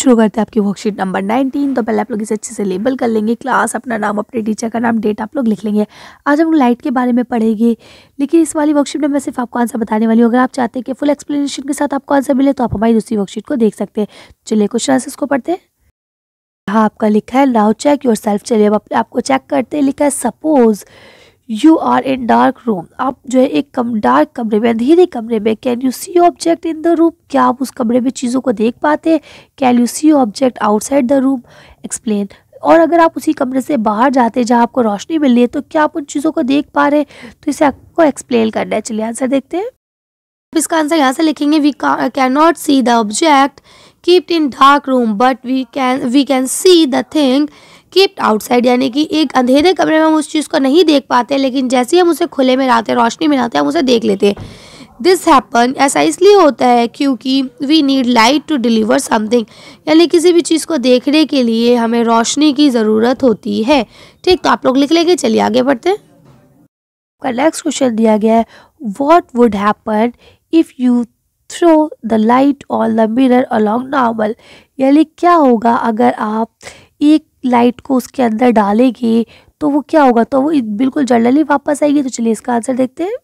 शुरू करते हैं आपकी वर्कशीट नंबर 19। तो पहले आप लोग इसे अच्छे से लेबल कर लेंगे, क्लास, अपना नाम, अपने टीचर का नाम, डेट आप लोग लिख लेंगे। आज हम लाइट के बारे में पढ़ेंगे, लेकिन इस वाली वर्कशीट में मैं सिर्फ आपको आंसर बताने वाली हूँ। अगर आप चाहते हैं कि फुल एक्सप्लेनेशन के साथ आपको आंसर मिले तो आप हमारी दूसरी वर्कशीट को देख सकते हैं। चलिए क्वेश्चन आंसर्स को पढ़ते हैं। हाँ, आपका लिखा है नाउ चेक योर सेल्फ। चलिए अब अपने आपको चेक करते हैं। लिखा है suppose you are in dark room. आप जो है एक डार्क कमरे में, अंधेरे कमरे में। Can you see object in the room. क्या आप उस कमरे में चीज़ों को देख पाते हैं। Can you see object outside the room. Explain. और अगर आप उसी कमरे से बाहर जाते हैं जहाँ आपको रोशनी मिल रही है तो क्या आप उन चीज़ों को देख पा रहे हैं। तो इसे आपको एक्सप्लेन करना है। चलिए आंसर देखते हैं। इसका आंसर यहाँ से लिखेंगे we can not see the object keeped in dark room but we can see the thing keeped outside. यानी कि एक अंधेरे कमरे में हम उस चीज़ को नहीं देख पाते, लेकिन जैसे ही हम उसे खुले में लाते हैं, रोशनी में लाते हैं, हम उसे देख लेते हैं। दिस हैपन, ऐसा इसलिए होता है क्योंकि we need light to deliver something. यानी किसी भी चीज़ को देखने के लिए हमें रोशनी की ज़रूरत होती है। ठीक, तो आप लोग लिख लेंगे। चलिए आगे बढ़ते हैं। का नेक्स्ट क्वेश्चन दिया गया है what would happen if you throw the light on the mirror along normal. यानी क्या होगा अगर आप एक लाइट को उसके अंदर डालेंगे तो वो क्या होगा, तो वो बिल्कुल जनरली वापस आएगी। तो चलिए इसका आंसर देखते हैं।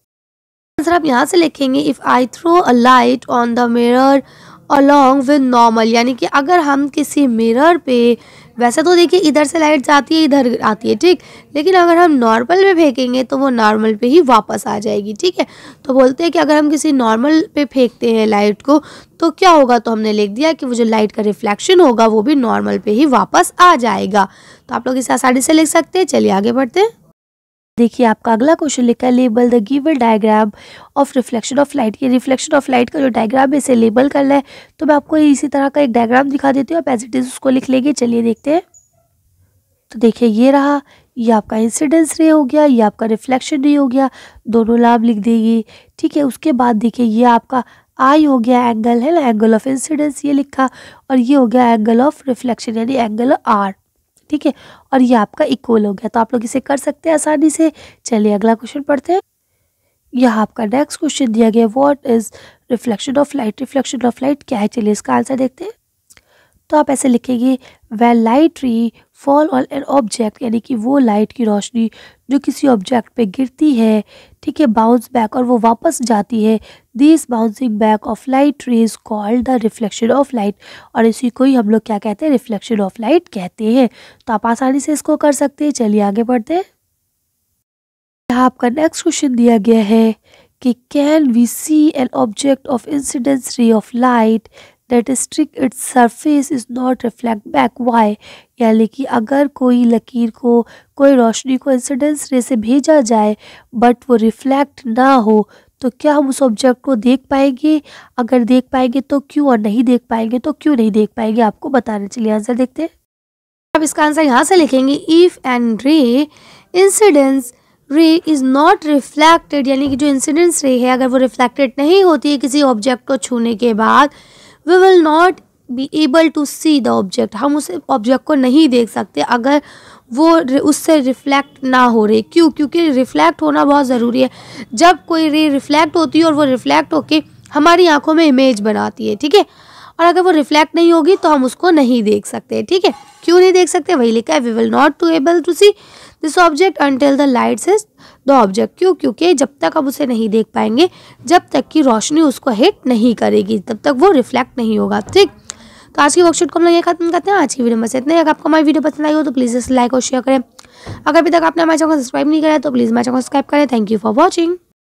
आंसर आप यहाँ से लिखेंगे if I throw a light on the mirror along with normal. यानी कि अगर हम किसी मिरर पे, वैसे तो देखिए इधर से लाइट जाती है, इधर आती है, ठीक, लेकिन अगर हम नॉर्मल में फेंकेंगे तो वो नॉर्मल पे ही वापस आ जाएगी। ठीक है, तो बोलते हैं कि अगर हम किसी नॉर्मल पे फेंकते हैं लाइट को तो क्या होगा, तो हमने लिख दिया कि वो जो लाइट का रिफ्लेक्शन होगा वो भी नॉर्मल पे ही वापस आ जाएगा। तो आप लोग इसे आसानी से लिख सकते हैं। चलिए आगे बढ़ते हैं। देखिए आपका अगला क्वेश्चन लिखा है label the given diagram of reflection of light. ये रिफ्लेक्शन ऑफ लाइट का जो डायग्राम है इसे लेबल करना है। तो मैं आपको इसी तरह का एक डायग्राम दिखा देती हूँ, आप एज इट इज उसको लिख लेंगे। चलिए देखते हैं। तो देखिए ये रहा, ये आपका इंसिडेंस रे हो गया, ये आपका रिफ्लेक्शन रे हो गया, दोनों नाम लिख देंगे। ठीक है, उसके बाद देखिए ये आपका आई हो गया, एंगल है ना, एंगल ऑफ इंसिडेंस ये लिखा, और ये हो गया एंगल ऑफ रिफ्लेक्शन यानी एंगल आर। ठीक है, और ये आपका इक्वल हो गया। तो आप लोग इसे कर सकते हैं आसानी से। चलिए अगला क्वेश्चन पढ़ते हैं। यहाँ आपका नेक्स्ट क्वेश्चन दिया गया what is reflection of light. Reflection of light क्या है, चलिए इसका आंसर देखते हैं। तो आप ऐसे लिखेंगे व्हेन लाइट रे फॉल ऑन एन ऑब्जेक्ट। यानी कि वो लाइट की रोशनी जो किसी ऑब्जेक्ट पे गिरती है, ठीक है, बाउंस बैक, और वो वापस जाती है, this bouncing back of light rays called the reflection of light. और इसी को ही हम लोग क्या कहते हैं, रिफ्लेक्शन ऑफ लाइट कहते हैं। तो आप आसानी से इसको कर सकते हैं। चलिए आगे बढ़ते हैं। यहाँ आपका नेक्स्ट क्वेश्चन दिया गया है कि can we see an object of incidence ray of light that strike its surface is not reflect back why. यानी कि अगर कोई लकीर को, कोई रोशनी को इंसिडेंस रे से भेजा जाए बट वो रिफ्लेक्ट ना हो तो क्या हम उस ऑब्जेक्ट को देख पाएंगे। अगर देख पाएंगे तो क्यों, और नहीं देख पाएंगे तो क्यों नहीं देख पाएंगे, आपको बताना। चलिए आंसर देखते हैं। अब इसका आंसर यहाँ से लिखेंगे इफ एन रे इंसिडेंस रे इज नॉट रिफ्लेक्टेड। यानी कि जो इंसिडेंस रे है अगर वो रिफ्लेक्टेड नहीं होती है किसी ऑब्जेक्ट को छूने के बाद, we will not be able to see the object. हम उस ऑब्जेक्ट को नहीं देख सकते अगर वो उससे रिफ्लेक्ट ना हो रही। क्यों, क्योंकि रिफ्लेक्ट होना बहुत ज़रूरी है। जब कोई रे रिफ्लेक्ट होती है और वो रिफ्लेक्ट होके हमारी आंखों में इमेज बनाती है, ठीक है, और अगर वो रिफ्लेक्ट नहीं होगी तो हम उसको नहीं देख सकते। ठीक है, क्यों नहीं देख सकते, वही लिखा है we will not to able to see this object until the light hits the object. क्यों, क्योंकि जब तक आप उसे नहीं देख पाएंगे, जब तक कि रोशनी उसको हिट नहीं करेगी, तब तक वो रिफ्लेक्ट नहीं होगा। ठीक, तो आज की वर्कशीट को हम लोग ये खत्म करते हैं। आज की वीडियो में से इतना ही। अगर आपको हमारी वीडियो पसंद आई हो तो प्लीज़ इसे लाइक और शेयर करें। अगर अभी तक आपने हमारे चैनल को सब्सक्राइब नहीं करा है तो प्लीज़ हमारे चैनल को सब्सक्राइब करें। Thank you for watching.